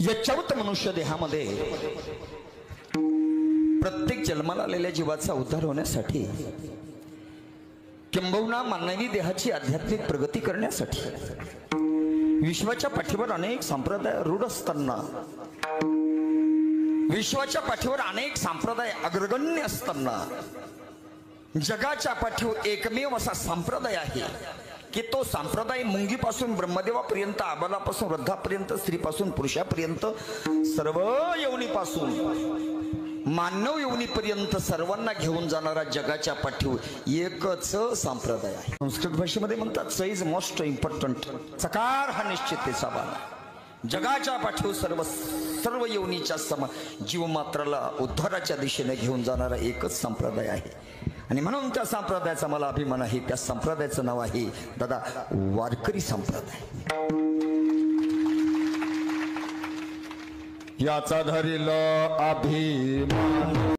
यच्चवत मनुष्य देहामध्ये प्रत्येक जन्माला आलेल्या जीवाचा उद्धार होण्यासाठी किंबहुना मानवी देहाची आध्यात्मिक प्रगती करण्यासाठी विश्वाच्या पाठीवर अनेक संप्रदाय रूढ असताना, विश्वाच्या पाठीवर अनेक संप्रदाय अग्रगण्य असताना, जगाच्या पाठीवर एकमेव असा संप्रदाय आहे की तो संप्रदाय मुंगीपासून ब्रह्मदेवापर्यंत, आबालापासून वृद्धापर्यंत, स्त्रीपासून पुरुषापर्यंत, सर्व योनीपासून मानव योनीपर्यंत सर्वांना घेऊन जाणारा जगाच्या पाठीवर एकच संप्रदाय आहे. संस्कृत भाषेमध्ये म्हणतात च इज मोस्ट इम्पॉर्टंट. चकार हा निश्चिततेचा बाण. जगाच्या पाठीवर सर्व योनीच्या जीवमात्राला उद्धाराच्या दिशेने घेऊन जाणारा एकच संप्रदाय आहे. आणि म्हणून त्या संप्रदायाचा मला अभिमान आहे. त्या संप्रदायाचं नाव आहे दादा वारकरी संप्रदाय. याचा धरील अभिमान.